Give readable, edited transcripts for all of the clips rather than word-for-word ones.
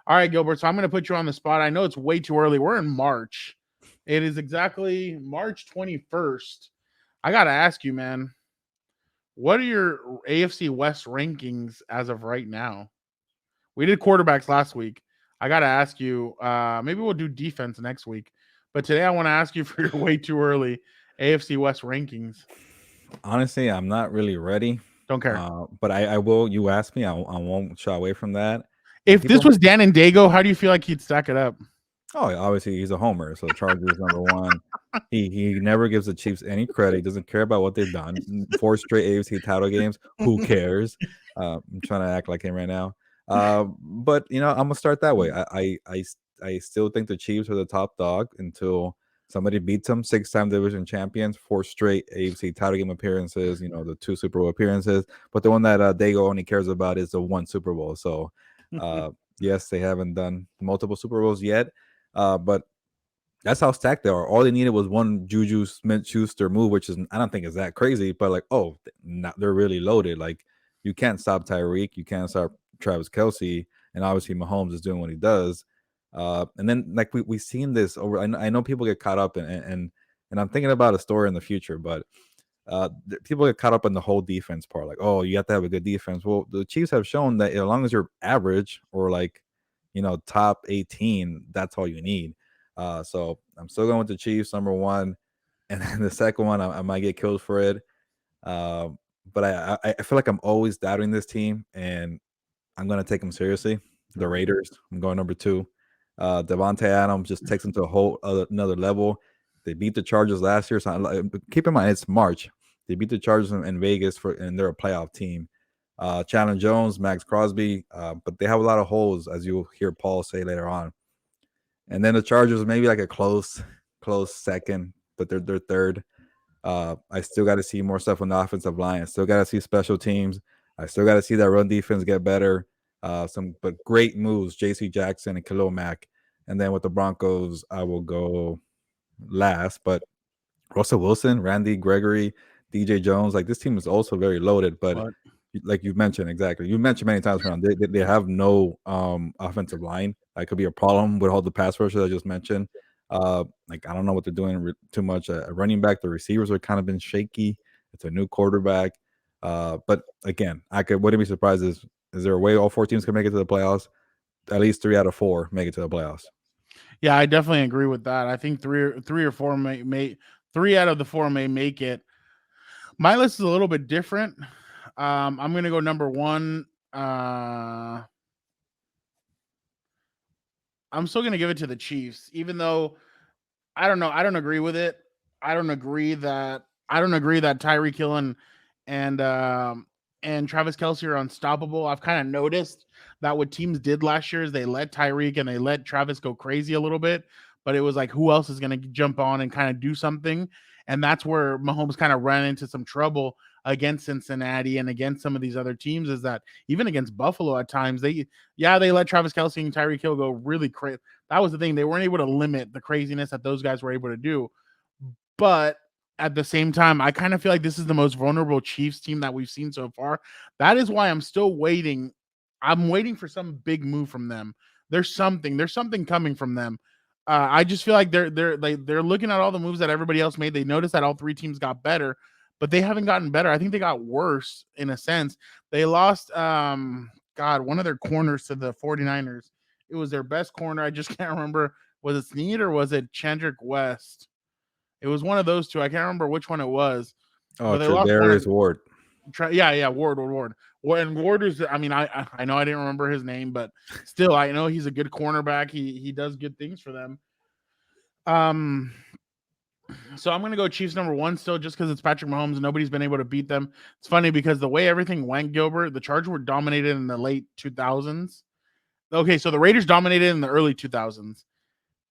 All right, Gilbert. So I'm going to put you on the spot. I know it's way too early. We're in March. It is exactly March 21st. I got to ask you, man, what are your AFC West rankings as of right now? We did quarterbacks last week. I got to ask you, maybe we'll do defense next week. But today I want to ask you for your way too early AFC West rankings. Honestly, I'm not really ready. Don't care. But I will. You asked me. I won't shy away from that. And If this was Dan and Dago, how do you feel like he'd stack it up? oh, obviously he's a homer. So Chargers number 1. He never gives the Chiefs any credit. He doesn't care about what they've done. 4 straight AFC title games. Who cares? I'm trying to act like him right now. But I'm gonna start that way. I still think the Chiefs are the top dog until somebody beats them. 6-time division champions, 4 straight AFC title game appearances. The 2 Super Bowl appearances. But the one that Dago only cares about is the 1 Super Bowl. So yes, they haven't done multiple Super Bowls yet. But that's how stacked they are. All they needed was one Juju Smith-Schuster move, which is I don't think is that crazy, but like, they're really loaded. Like, you can't stop Tyreek, you can't stop Travis Kelce, and obviously Mahomes is doing what he does. And then like we've seen this over. I know people get caught up and I'm thinking about a story in the future, but people get caught up in the whole defense part. Like, oh, you have to have a good defense. Well, the Chiefs have shown that as long as you're average or like top 18, that's all you need. So I'm still going with the Chiefs, number 1, and then the second one, I might get killed for it. But I feel like I'm always doubting this team, and I'm going to take them seriously. The Raiders, I'm going number 2. Devontae Adams just takes them to a whole another level. They beat the Chargers last year. So keep in mind, it's March. They beat the Chargers in Vegas and they're a playoff team. Chandler Jones, Max Crosby, but they have a lot of holes, as you'll hear Paul say later on. And then the Chargers maybe like a close second, but they're third. I still got to see more stuff on the offensive line. I still got to see special teams. I still got to see that run defense get better. But great moves, J.C. Jackson and Khalil Mack. And then with the Broncos, I will go last. But Russell Wilson, Randy Gregory, DJ Jones, like this team is also very loaded. But What? like you mentioned, exactly, you mentioned many times around, they have no offensive line. That could be a problem with all the pass rushers I just mentioned. Like I don't know what they're doing too much. Running back, the receivers are kind of been shaky. It's a new quarterback. But again, wouldn't be surprised is there a way all 4 teams can make it to the playoffs? At least 3 out of 4 make it to the playoffs. Yeah, I definitely agree with that. I think three or four may 3 out of the 4 may make it. My list is a little bit different. I'm gonna go number 1. I'm still gonna give it to the Chiefs, even though I don't know. I don't agree with it. I don't agree that Tyreek Hill and Travis Kelce are unstoppable. I've kind of noticed that what teams did last year is they let Tyreek and they let Travis go crazy a little bit, but it was like who else is going to jump on and kind of do something, and that's where Mahomes kind of ran into some trouble against Cincinnati and against some of these other teams. Is that even against Buffalo at times they let Travis Kelce and Tyreek Hill go really crazy. That was the thing. They weren't able to limit the craziness that those guys were able to do. But at the same time, I kind of feel like this is the most vulnerable Chiefs team that we've seen so far. That is why I'm still waiting. I'm waiting for some big move from them. There's something coming from them. I just feel like they're looking at all the moves that everybody else made. They noticed that all 3 teams got better, but they haven't gotten better. I think they got worse in a sense. They lost one of their corners to the 49ers. It was their best corner. I just can't remember. Was it Snead or was it Chandrick West? It was one of those 2. I can't remember which one it was, Oh, but they lost one of. Tre'Davious Ward. Yeah, Ward. And Ward is. I mean, I know I didn't remember his name, but still, I know he's a good cornerback. He does good things for them. Um, so I'm gonna go Chiefs number 1 still, just because it's Patrick Mahomes and nobody's been able to beat them. It's funny because the way everything went, Gilbert, the Chargers were dominated in the late 2000s. Okay, so the Raiders dominated in the early 2000s.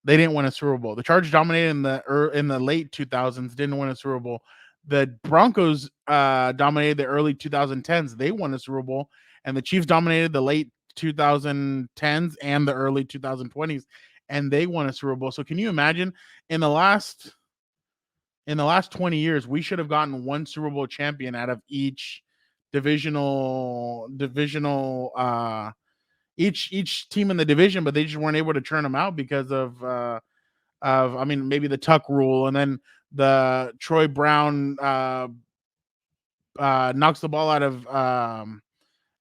They didn't win a Super Bowl. The Chargers dominated in the late 2000s, didn't win a Super Bowl. The Broncos dominated the early 2010s. They won a Super Bowl, and the Chiefs dominated the late 2010s and the early 2020s, and they won a Super Bowl. So can you imagine in the last 20 years, we should have gotten one Super Bowl champion out of each divisional each team in the division, but they just weren't able to churn them out because of I mean maybe the Tuck rule, and then the Troy Brown knocks the ball out of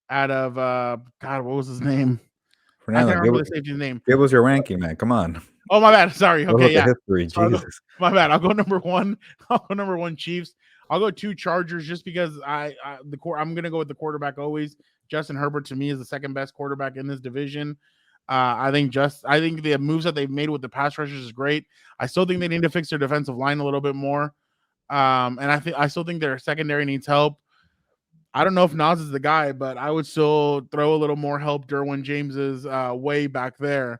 God, what was his name? I Fernando, can't remember the safety's name. give us your ranking, man. Come on. Oh my bad. Sorry. What Okay, about the yeah. history? So Jesus. my bad. I'll go number one. I'll go number one Chiefs. I'll go two Chargers just because I'm gonna go with the quarterback always. Justin Herbert to me is the second best quarterback in this division. I think the moves that they've made with the pass rushers is great. I still think they need to fix their defensive line a little bit more. And I still think their secondary needs help. I don't know if Nas is the guy, but I would still throw a little more help Derwin James's way back there.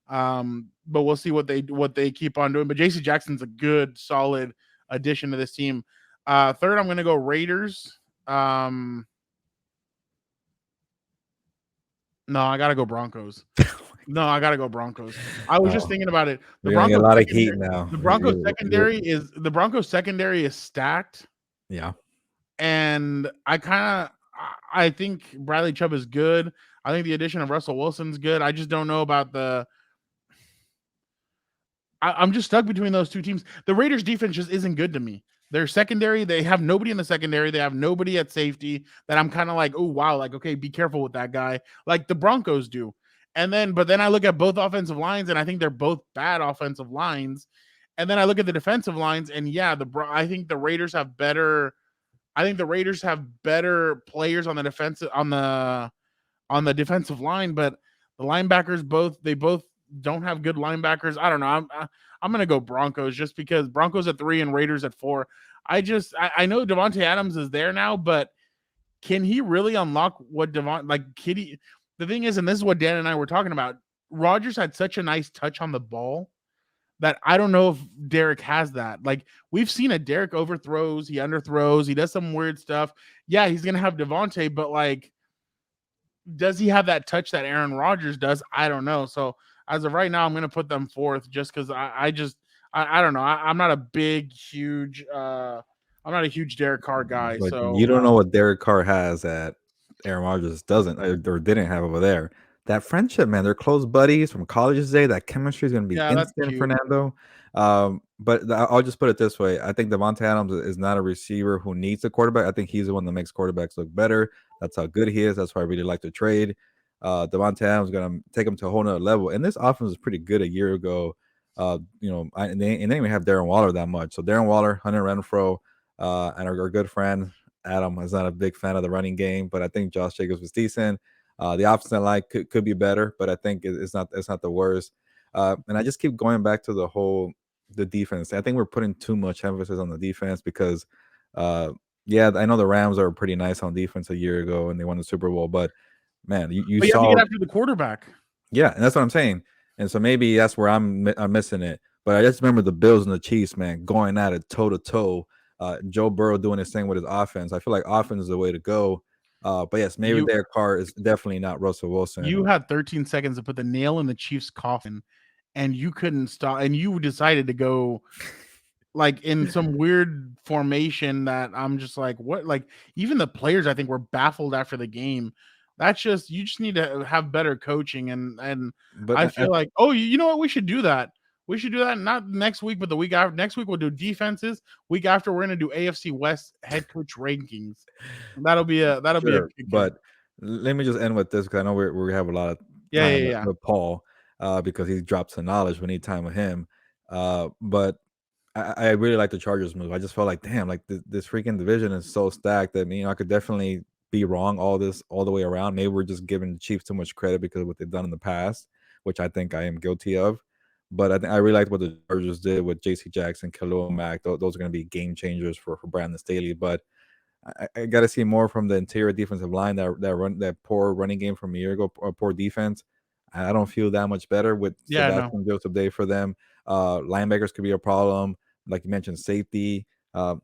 But we'll see what they keep on doing. But JC Jackson's a good, solid addition to this team. Third, I'm going to go Raiders. No, I got to go Broncos. No, I got to go Broncos. I was just thinking about it. The Broncos get a lot of heat now. The Broncos secondary is stacked. Yeah. And I think Bradley Chubb is good. I think the addition of Russell Wilson's good. I just don't know about I'm just stuck between those two teams. The Raiders defense just isn't good to me. Their secondary, they have nobody in the secondary. They have nobody at safety that I'm kind of like, oh wow, like okay, be careful with that guy, like the Broncos do. But then I look at both offensive lines, and I think they're both bad offensive lines. And then I look at the defensive lines, and yeah, I think the Raiders have better. I think the Raiders have better players on the defensive line, but the linebackers both don't have good linebackers. I don't know. I'm gonna go Broncos just because Broncos at 3 and Raiders at 4. I know Devontae Adams is there now, but can he really unlock what Kitty? The thing is, and this is what Dan and I were talking about. Rodgers had such a nice touch on the ball that I don't know if Derek has that. Like we've seen it. Derek overthrows, he underthrows, he does some weird stuff. Yeah, he's gonna have Devontae, but like, does he have that touch that Aaron Rodgers does? I don't know. So as of right now, I'm gonna put them fourth just because I don't know. I'm not a huge I'm not a huge Derek Carr guy. But so you don't know what Derek Carr has that Aaron Rodgers doesn't or didn't have over there. That friendship, man, they're close buddies from college today. That chemistry is going to be instant, Fernando. But I'll just put it this way. I think Devontae Adams is not a receiver who needs a quarterback. I think he's the one that makes quarterbacks look better. That's how good he is. That's why I really like to trade. Devontae Adams is going to take him to a whole nother level. And this offense was pretty good a year ago. And they didn't even have Darren Waller that much. So Darren Waller, Hunter Renfrow, and our good friend Adam is not a big fan of the running game, but I think Josh Jacobs was decent. The offensive line could be better, but I think it's not the worst. And I just keep going back to the defense. I think we're putting too much emphasis on the defense because, yeah, I know the Rams are pretty nice on defense a year ago and they won the Super Bowl, but man, you have saw to get after the quarterback. Yeah, and that's what I'm saying. And so maybe that's where I'm missing it. But I just remember the Bills and the Chiefs, man, going at it toe to toe. Joe Burrow doing his thing with his offense. I feel like offense is the way to go. But yes, maybe Derek Carr is definitely not Russell Wilson. You had 13 seconds to put the nail in the Chiefs' coffin, and you couldn't stop. And you decided to go like in some weird formation that I'm just like, what? Like even the players, I think, were baffled after the game. That's just you just need to have better coaching, and I feel like, oh, you know what? We should do that. We should do that not next week, but the week after. Next week we'll do defenses. Week after we're gonna do AFC West head coach rankings. That'll be a But let me just end with this because I know we have a lot of time with Paul because he drops the knowledge. We need time with him. But I really like the Chargers move. I just felt like, damn, like this freaking division is so stacked that I could definitely be wrong all the way around. Maybe we're just giving the Chiefs too much credit because of what they've done in the past, which I think I am guilty of. But I think I really liked what the Chargers did with J.C. Jackson, Khalil Mack. Those are going to be game changers for Brandon Staley. But I got to see more from the interior defensive line. That poor running game from a year ago, poor defense. I don't feel that much better with Sebastian Joseph Day for them. Linebackers could be a problem. Like you mentioned, safety.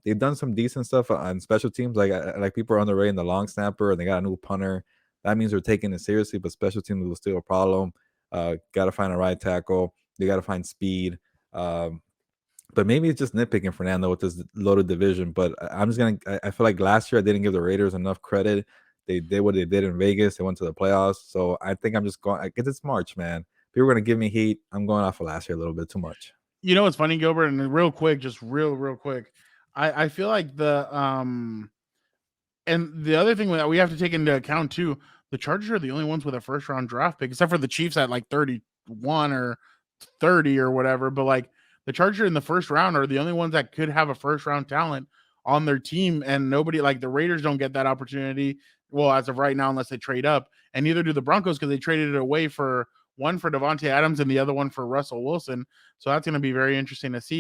They've done some decent stuff on special teams. Like people are underrating the long snapper, and they got a new punter. That means they're taking it seriously, but special teams will still a problem. Got to find a right tackle. They got to find speed. But maybe it's just nitpicking, Fernando, with this loaded division. But I feel like last year I didn't give the Raiders enough credit. They did what they did in Vegas. They went to the playoffs. So I think I'm just going because it's March, man. People are gonna give me heat. I'm going off of last year a little bit too much. You know what's funny, Gilbert? And real quick, just real quick, I feel like and the other thing that we have to take into account too, the Chargers are the only ones with a first round draft pick, except for the Chiefs at like 31 or 30 or whatever. But like the Chargers in the first round are the only ones that could have a first round talent on their team, and nobody like the Raiders don't get that opportunity. Well, as of right now, unless they trade up, and neither do the Broncos because they traded it away for one for Devontae Adams and the other one for Russell Wilson. So that's going to be very interesting to see.